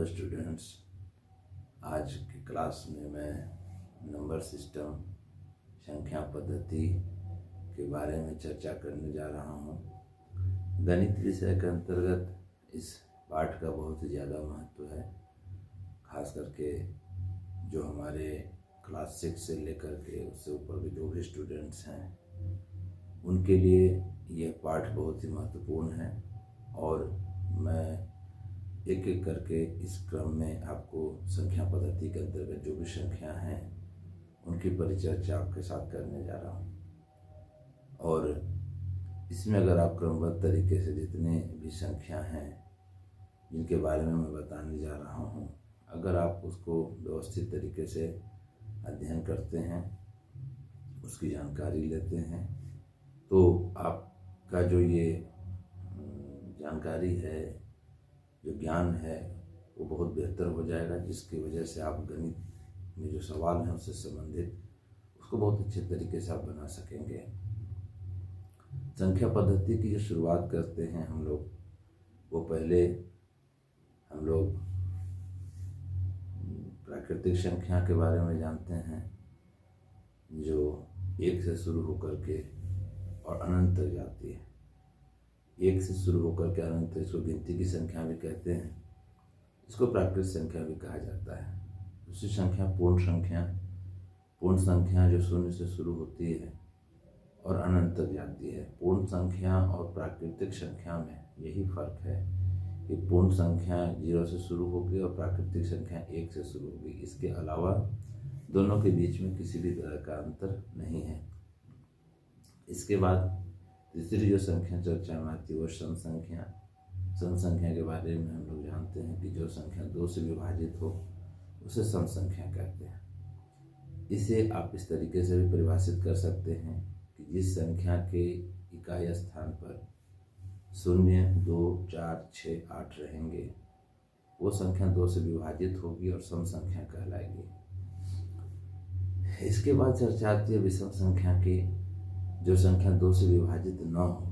Hello students, आज की class में मैं नंबर सिस्टम संख्या पद्धति के बारे में चर्चा करने जा रहा हूँ। गणित विषय के अंतर्गत इस पाठ का बहुत ही ज़्यादा महत्व है। खास करके जो हमारे क्लास 6 से लेकर के उससे ऊपर के जो भी स्टूडेंट्स हैं उनके लिए यह पाठ बहुत ही महत्वपूर्ण है। और मैं एक एक करके इस क्रम में आपको संख्या पद्धति के अंतर्गत जो भी संख्या हैं उनकी परिचर्चा आपके साथ करने जा रहा हूँ। और इसमें अगर आप क्रमबद्ध तरीके से जितने भी संख्या हैं जिनके बारे में मैं बताने जा रहा हूँ, अगर आप उसको व्यवस्थित तरीके से अध्ययन करते हैं, उसकी जानकारी लेते हैं, तो आपका जो ये जानकारी है, जो ज्ञान है, वो बहुत बेहतर हो जाएगा, जिसकी वजह से आप गणित में जो सवाल हैं उससे संबंधित उसको बहुत अच्छे तरीके से आप बना सकेंगे। संख्या पद्धति की जो शुरुआत करते हैं हम लोग, वो पहले हम लोग प्राकृतिक संख्या के बारे में जानते हैं, जो 1 से शुरू होकर के और अनंत तक जाती है। 1 से शुरू होकर के अनंत, इसको गिनती की संख्या भी कहते हैं, इसको प्राकृतिक संख्या भी कहा जाता है। दूसरी संख्या पूर्ण संख्या, पूर्ण संख्या जो 0 से शुरू होती है और अनंत तक जाती है। पूर्ण संख्या और प्राकृतिक संख्या में यही फर्क है कि पूर्ण संख्या 0 से शुरू होगी और प्राकृतिक संख्या 1 से शुरू होगी। इसके अलावा दोनों के बीच में किसी भी तरह का अंतर नहीं है। इसके बाद तीसरी जो संख्या चर्चा में आती है वो सम संख्या। सम संख्या के बारे में हम लोग जानते हैं कि जो संख्या 2 से विभाजित हो उसे सम संख्या कहते हैं। इसे आप इस तरीके से भी परिभाषित कर सकते हैं कि जिस संख्या के इकाई स्थान पर 0, 2, 4, 6, 8 रहेंगे वो संख्या 2 से विभाजित होगी और सम संख्या कहलाएगी। इसके बाद चर्चा आती है विषम संख्या की। जो संख्या 2 से विभाजित न हो,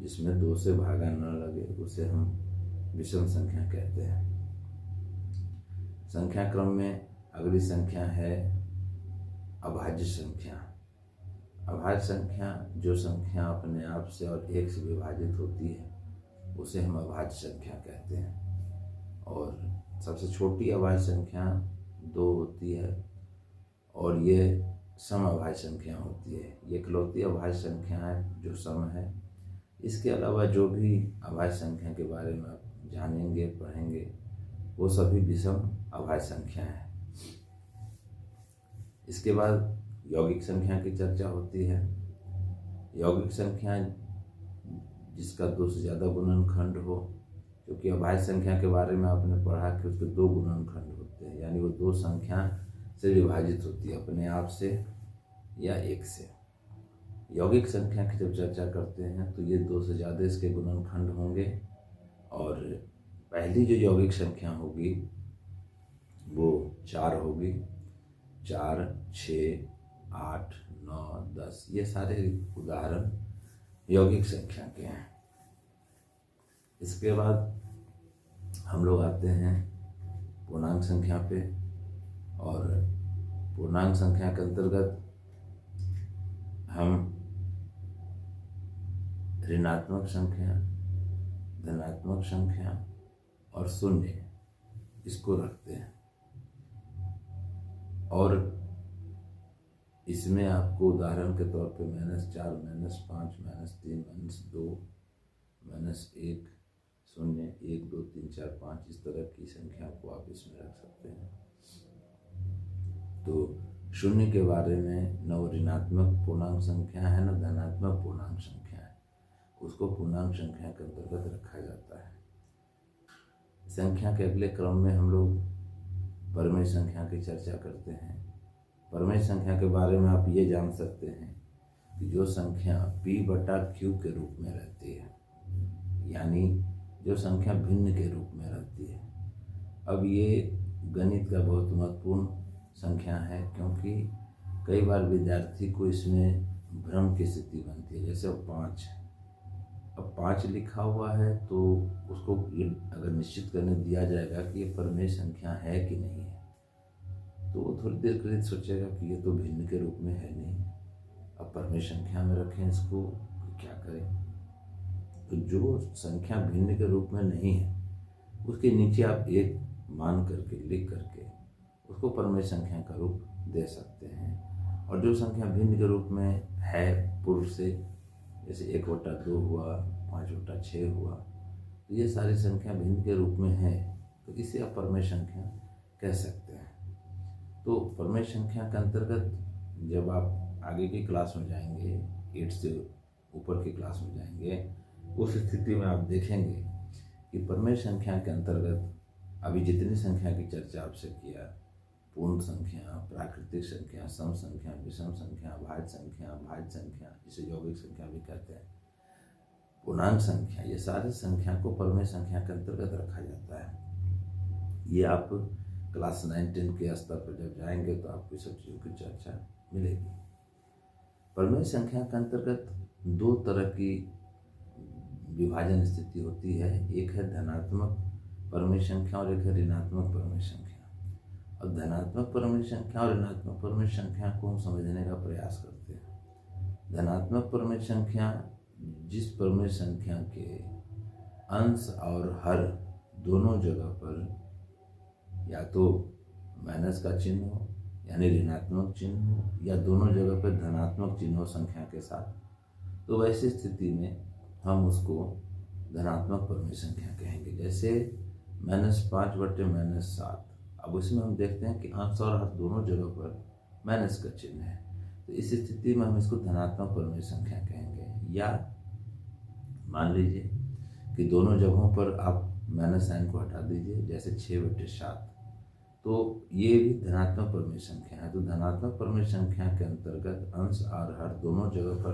जिसमें 2 से भागा न लगे, उसे हम विषम संख्या कहते हैं। संख्या क्रम में अगली संख्या है अभाज्य संख्या। अभाज्य संख्या जो संख्या अपने आप से और 1 से विभाजित होती है उसे हम अभाज्य संख्या कहते हैं। और सबसे छोटी अभाज्य संख्या 2 होती है और ये सम अभाज्य संख्या होती है। ये इकलौती अभाज्य संख्या है जो सम है। इसके अलावा जो भी अभाज्य संख्या के बारे में आप जानेंगे, पढ़ेंगे, वो सभी विषम अभाज्य संख्या है। इसके बाद यौगिक संख्या की चर्चा होती है। यौगिक संख्या जिसका 2 से ज़्यादा गुणनखंड हो, क्योंकि अभाज्य संख्या के बारे में आपने पढ़ा कि उसके 2 गुणनखंड होते हैं, यानी वो 2 संख्या से विभाजित होती है, अपने आप से या 1 से। यौगिक संख्या की जब चर्चा करते हैं तो ये 2 से ज़्यादा इसके गुणनखंड होंगे। और पहली जो यौगिक संख्या होगी वो 4 होगी। 4, 6, 8, 9, 10 ये सारे उदाहरण यौगिक संख्या के हैं। इसके बाद हम लोग आते हैं पूर्णांक संख्या पे। और पूर्णांक संख्या के अंतर्गत हम ऋणात्मक संख्या, धनात्मक संख्या और शून्य इसको रखते हैं। और इसमें आपको उदाहरण के तौर पे -4, -5, -3, -2, -1, 0, 1, 2, 3, 4, 5 इस तरह की संख्या को आप इसमें रख सकते हैं। तो शून्य के बारे में न वो ऋणात्मक पूर्णांक संख्या है न धनात्मक पूर्णांक संख्या है, उसको पूर्णांक संख्या के अंतर्गत रखा जाता है। संख्या के अगले क्रम में हम लोग परमेय संख्या की चर्चा करते हैं। परमेय संख्या के बारे में आप ये जान सकते हैं कि जो संख्या p/q के रूप में रहती है, यानी जो संख्या भिन्न के रूप में रहती है। अब ये गणित का बहुत महत्वपूर्ण संख्या है, क्योंकि कई बार विद्यार्थी को इसमें भ्रम की स्थिति बनती है। जैसे 5 अब 5 लिखा हुआ है तो उसको ये अगर निश्चित करने दिया जाएगा कि ये परमेय संख्या है कि नहीं है, तो वो थोड़ी देर के लिए सोचेगा कि ये तो भिन्न के रूप में है नहीं, अब परमेय संख्या में रखें इसको, क्या करें। तो जो संख्या भिन्न के रूप में नहीं है उसके नीचे आप एक मान करके लिख करके उसको परमेय संख्या का रूप दे सकते हैं। और जो संख्या भिन्न के रूप में है पूर्व से, जैसे 1/2 हुआ, 5/6 हुआ, तो ये सारी संख्या भिन्न के रूप में है, तो इसे आप परमेय संख्या कह सकते हैं। तो परमेय संख्या के अंतर्गत जब आप आगे की क्लास में जाएंगे, 8 से ऊपर की क्लास में जाएंगे, उस स्थिति में आप देखेंगे कि परमेय संख्या के अंतर्गत अभी जितनी संख्या की चर्चा आपसे किया, पूर्ण संख्या, प्राकृतिक संख्या, सम संख्या, विषम संख्या, भाज्य संख्या, जिसे यौगिक संख्या भी कहते हैं, पूर्णांक संख्या, ये सारी संख्या को परमेय संख्या के अंतर्गत रखा जाता है। ये आप क्लास 9-10 के स्तर पर जब जाएंगे तो आपको सब चीज़ों की चर्चा मिलेगी। परमेय संख्या के अंतर्गत 2 तरह की विभाजन स्थिति होती है, एक है धनात्मक परमेय संख्या और एक है ऋणात्मक परमेय संख्या। अब धनात्मक परमेय संख्या और ऋणात्मक परमेय संख्या को हम समझने का प्रयास करते हैं। धनात्मक परमेय संख्या जिस परमेय संख्या के अंश और हर दोनों जगह पर या तो माइनस का चिन्ह हो यानी ऋणात्मक चिन्ह हो, या दोनों जगह पर धनात्मक चिन्ह हो संख्या के साथ, तो वैसी स्थिति में हम उसको धनात्मक परमेय संख्या कहेंगे। जैसे -5/-7, अब उसमें हम देखते हैं कि अंश और हर दोनों जगह पर माइनस का चिन्ह है, तो इस स्थिति में हम इसको धनात्मक परमेय संख्या कहेंगे। या मान लीजिए कि दोनों जगहों पर आप माइनस साइन को हटा दीजिए, जैसे 6/7, तो ये भी धनात्मक परमेय संख्या है। तो धनात्मक परमेय संख्या के अंतर्गत अंश और हर दोनों जगह पर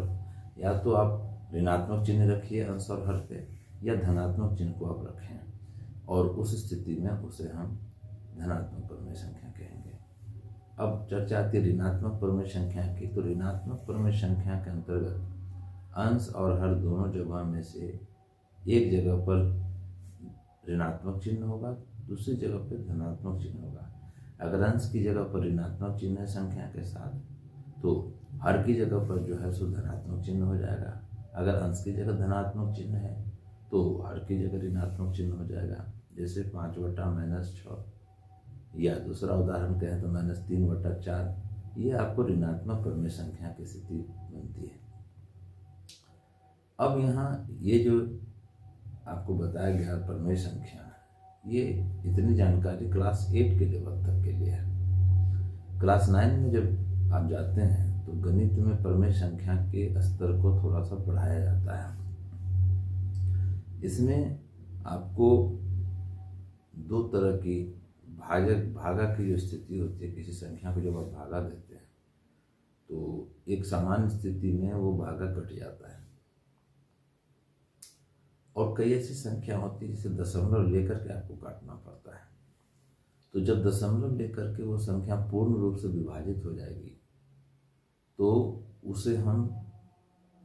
या तो आप ऋणात्मक चिन्ह रखिए अंश और हर पे, या धनात्मक चिन्ह को आप रखें, और उस स्थिति में उसे हम धनात्मक परमेय संख्या कहेंगे। अब चर्चा आती है ऋणात्मक परमेय संख्या की। तो ऋणात्मक परमेय संख्या के अंतर्गत अंश और हर दोनों जगह में से एक जगह पर ऋणात्मक चिन्ह होगा, दूसरी जगह पर धनात्मक चिन्ह होगा। अगर अंश की जगह पर ऋणात्मक चिन्ह है संख्या के साथ, तो हर की जगह पर जो है सो धनात्मक चिन्ह हो जाएगा। अगर अंश की जगह धनात्मक चिन्ह है तो हर की जगह ऋणात्मक चिन्ह हो जाएगा। जैसे 5/-6, या दूसरा उदाहरण कहें तो -3/4, ये आपको ऋणात्मक परमेय संख्या की स्थिति बनती है। अब यहाँ ये जो आपको बताया गया परमेय संख्या, ये इतनी जानकारी क्लास 8 के लेवल तक के लिए है। क्लास 9 में जब आप जाते हैं तो गणित में परमेय संख्या के स्तर को थोड़ा सा बढ़ाया जाता है। इसमें आपको 2 तरह की भागा की जो स्थिति होती है, किसी संख्या को जब आप भागा देते हैं तो एक सामान्य स्थिति में वो भागा कट जाता है, और कई ऐसी संख्या होती है जिसे दशमलव लेकर के आपको काटना पड़ता है। तो जब दशमलव लेकर के वो संख्या पूर्ण रूप से विभाजित हो जाएगी तो उसे हम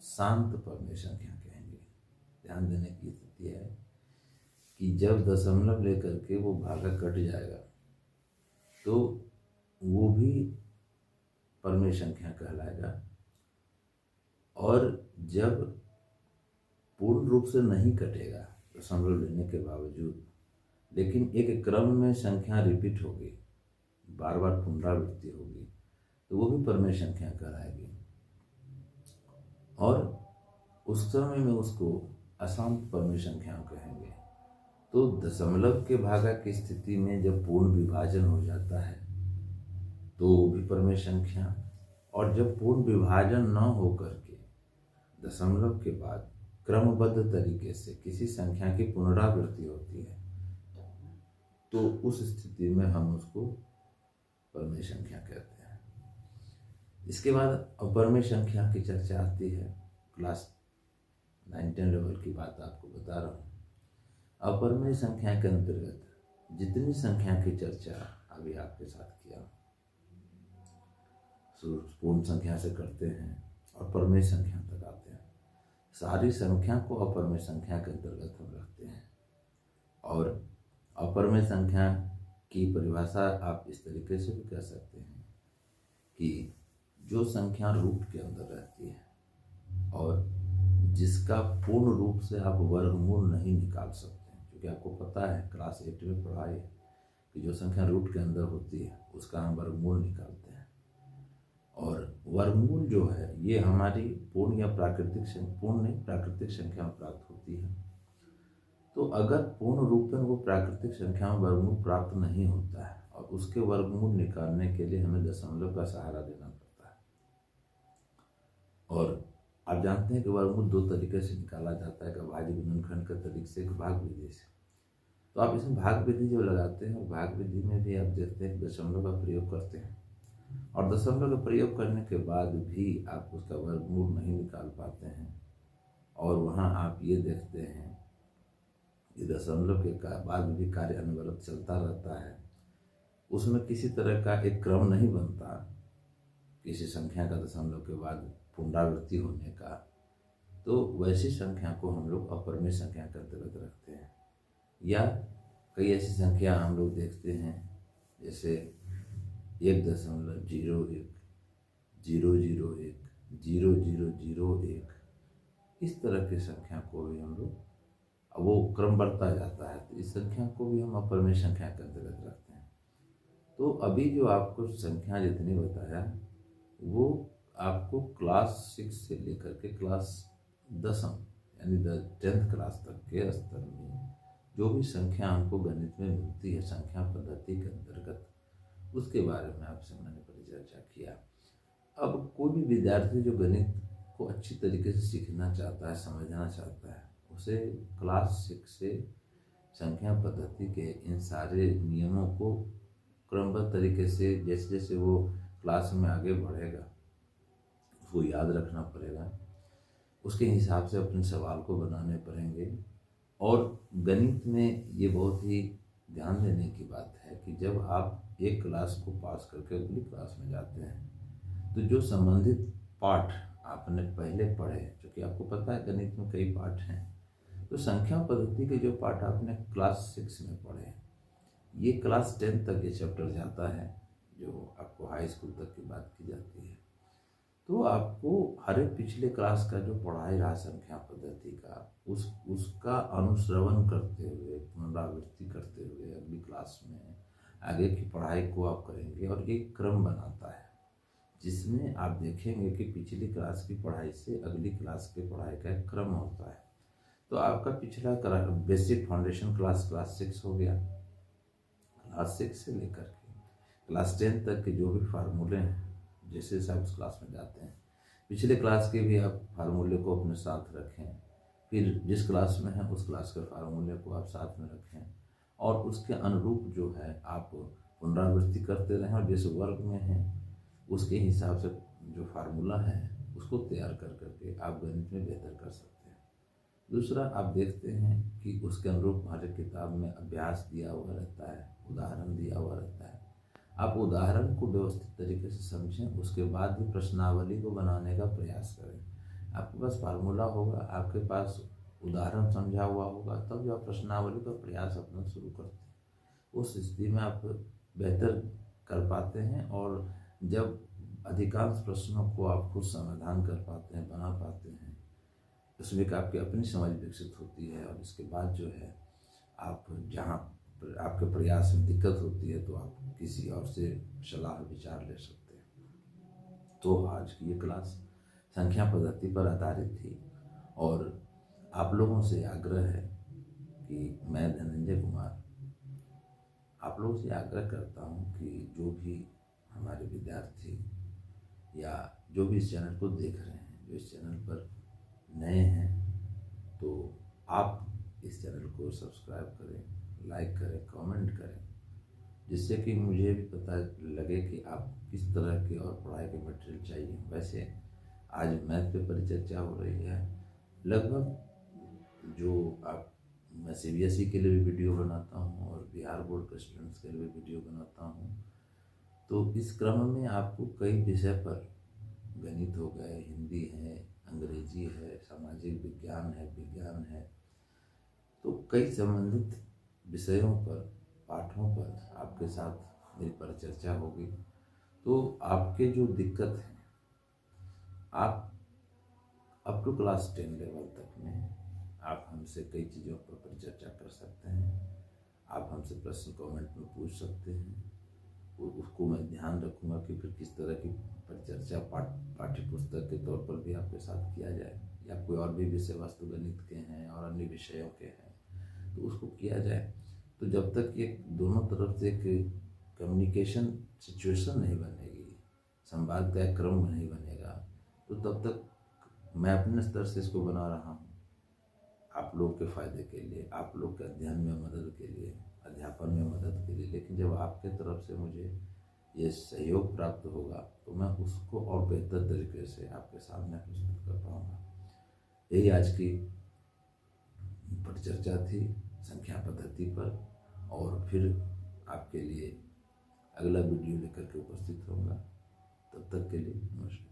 शांत परमेय संख्या कहेंगे। ध्यान देने की स्थिति है कि जब दशमलव लेकर के वो भागा कट जाएगा तो वो भी परमेय संख्या कहलाएगा, और जब पूर्ण रूप से नहीं कटेगा दशमलव लेने के बावजूद, लेकिन एक क्रम में संख्या रिपीट होगी, बार बार पुनरावृत्ति होगी, तो वो भी परमेय संख्या कहलाएगी। और उस समय में उसको अशांत परमेय संख्या कहेंगे। तो दशमलव के भागा की स्थिति में जब पूर्ण विभाजन हो जाता है तो वो भी परमेय संख्या, और जब पूर्ण विभाजन न हो करके दशमलव के बाद क्रमबद्ध तरीके से किसी संख्या की पुनरावृत्ति होती है तो उस स्थिति में हम उसको परमेय संख्या कहते हैं। इसके बाद अपरमेय संख्या की चर्चा आती है। क्लास 9-10 लेवल की बात आपको बता रहा हूँ। अपरमेय संख्या के अंतर्गत जितनी संख्या की चर्चा अभी आपके साथ किया, पूर्ण संख्या से करते हैं और परमेय संख्या तक आते हैं। सारी संख्या को अपरमेय संख्या के अंतर्गत हम रखते हैं। और अपरमेय संख्या की परिभाषा आप इस तरीके से भी कह सकते हैं कि जो संख्या रूट के अंदर रहती है और जिसका पूर्ण रूप से आप वर्गमूल नहीं निकाल सकते हैं, क्योंकि आपको पता है क्लास 8 में पढ़ा है कि जो संख्या रूट के अंदर होती है उसका हम वर्गमूल निकालते हैं। और वर्गमूल जो है ये हमारी पूर्ण या प्राकृतिक संख्या में प्राप्त होती है। तो अगर पूर्ण रूप में वो प्राकृतिक संख्या में वर्गमूल प्राप्त नहीं होता है और उसके वर्गमूल निकालने के लिए हमें दशमलव का सहारा लेना पड़ता है। और आप जानते हैं कि वर्गमूल दो तरीके से निकाला जाता है, अभाज्य गुणनखंड के तरीके से, भाग विधि से। तो आप इसमें भाग विधि जो लगाते हैं और भाग विधि में भी आप देखते हैं कि दशमलव का प्रयोग करते हैं और दशमलव का प्रयोग करने के बाद भी आप उसका वर्गमूल नहीं निकाल पाते हैं। और वहाँ आप ये देखते हैं कि दशमलव के बाद भी कार्य अनवरत चलता रहता है, उसमें किसी तरह का एक क्रम नहीं बनता किसी संख्या का दशमलव के बाद पुनरावृत्ति होने का। तो वैसी संख्या को हम लोग अपरमेय संख्या के अंतर्गत रखते हैं। या कई ऐसी संख्या हम लोग देखते हैं जैसे 1.01, 001, 0001, इस तरह की संख्या को भी हम लोग, वो क्रम बढ़ता जाता है, तो इस संख्या को भी हम अपरमेय संख्या के अंतर्गत रखते हैं। तो अभी जो आपको संख्या जितनी बताया वो आपको क्लास 6 से लेकर के क्लास 10वीं यानी 10th क्लास तक के स्तर में जो भी संख्या हमको गणित में मिलती है संख्या पद्धति के अंतर्गत, उसके बारे में आपसे मैंने परिचर्चा किया। अब कोई भी विद्यार्थी जो गणित को अच्छी तरीके से सीखना चाहता है, समझना चाहता है, उसे क्लास 6 से संख्या पद्धति के इन सारे नियमों को क्रमबद्ध तरीके से जैसे जैसे वो क्लास में आगे बढ़ेगा उसको याद रखना पड़ेगा, उसके हिसाब से अपने सवाल को बनाने पड़ेंगे। और गणित में ये बहुत ही ध्यान देने की बात है कि जब आप एक क्लास को पास करके अगली क्लास में जाते हैं तो जो संबंधित पाठ आपने पहले पढ़े, क्योंकि आपको पता है गणित में कई पाठ हैं, तो संख्या पद्धति के जो पाठ आपने क्लास 6 में पढ़े ये क्लास 10 तक ये चैप्टर जाता है, जो आपको हाई स्कूल तक की बात की जाती है। तो आपको हर एक पिछले क्लास का जो पढ़ाई रहा संख्या पद्धति का उसका अनुश्रवण करते हुए, पुनरावृत्ति करते हुए अगली क्लास में आगे की पढ़ाई को आप करेंगे। और एक क्रम बनाता है जिसमें आप देखेंगे कि पिछली क्लास की पढ़ाई से अगली क्लास की पढ़ाई का एक क्रम होता है। तो आपका पिछला बेसिक फाउंडेशन क्लास 6 हो गया। क्लास 6 से लेकर के क्लास 10 तक के जो भी फार्मूले हैं, जैसे जैसे आप उस क्लास में जाते हैं पिछले क्लास के भी आप फार्मूले को अपने साथ रखें, फिर जिस क्लास में है उस क्लास के फार्मूले को आप साथ में रखें और उसके अनुरूप जो है आप पुनरावृत्ति करते रहें और जिस वर्ग में है उसके हिसाब से जो फार्मूला है उसको तैयार कर करके आप गणित में बेहतर कर सकते हैं। दूसरा, आप देखते हैं कि उसके अनुरूप हमारे किताब में अभ्यास दिया हुआ रहता है, उदाहरण दिया हुआ रहता है। आप उदाहरण को व्यवस्थित तरीके से समझें, उसके बाद भी प्रश्नावली को बनाने का प्रयास करें। आपके पास फार्मूला होगा, आपके पास उदाहरण समझा हुआ होगा, तब जब आप प्रश्नावली का प्रयास अपना शुरू करते हैं उस स्थिति में आप बेहतर कर पाते हैं। और जब अधिकांश प्रश्नों को आप खुद समाधान कर पाते हैं, बना पाते हैं, उसमें आपकी अपनी समझ विकसित होती है। और इसके बाद जो है आप जहाँ आपके प्रयास में दिक्कत होती है तो आप किसी और से सलाह विचार ले सकते हैं। तो आज की ये क्लास संख्या पद्धति पर आधारित थी और आप लोगों से आग्रह है कि मैं धनंजय कुमार आप लोगों से आग्रह करता हूँ कि जो भी हमारे विद्यार्थी या जो भी इस चैनल को देख रहे हैं, जो इस चैनल पर नए हैं, तो आप इस चैनल को सब्सक्राइब करें, लाइक करें, कमेंट करें, जिससे कि मुझे भी पता लगे कि आप किस तरह के और पढ़ाई के मटेरियल चाहिए। वैसे आज मैथ पे परिचर्चा हो रही है, लगभग जो आप मैं CBSE के लिए भी वीडियो बनाता हूँ और बिहार बोर्ड के स्टूडेंट्स के लिए भी वीडियो बनाता हूँ। तो इस क्रम में आपको कई विषय पर, गणित हो गए, हिंदी है, अंग्रेजी है, सामाजिक विज्ञान है, विज्ञान है। तो कई संबंधित विषयों पर, पाठों पर आपके साथ मेरी परिचर्चा होगी। तो आपके जो दिक्कत हैं, आप अप टू क्लास 10 लेवल तक में आप हमसे कई चीज़ों पर परिचर्चा कर सकते हैं। आप हमसे प्रश्न कमेंट में पूछ सकते हैं, उसको मैं ध्यान रखूँगा कि फिर किस तरह की परिचर्चा पाठ्य पुस्तक के तौर पर भी आपके साथ किया जाए, या कोई और भी विषय वस्तु गणित के हैं और अन्य विषयों के हैं तो उसको किया जाए। तो जब तक ये दोनों तरफ से एक कम्युनिकेशन सिचुएशन नहीं बनेगी, संवाद का एक क्रम नहीं बनेगा, तो तब तक मैं अपने स्तर से इसको बना रहा हूँ आप लोग के फ़ायदे के लिए, आप लोग के अध्ययन में मदद के लिए, अध्यापन में मदद के लिए। लेकिन जब आपके तरफ से मुझे ये सहयोग प्राप्त होगा तो मैं उसको और बेहतर तरीके से आपके सामने प्रस्तुत कर पाऊँगा। यही आज की परिचर्चा थी संख्या पद्धति पर, और फिर आपके लिए अगला वीडियो लेकर के उपस्थित होऊंगा। तब तक के लिए नमस्कार।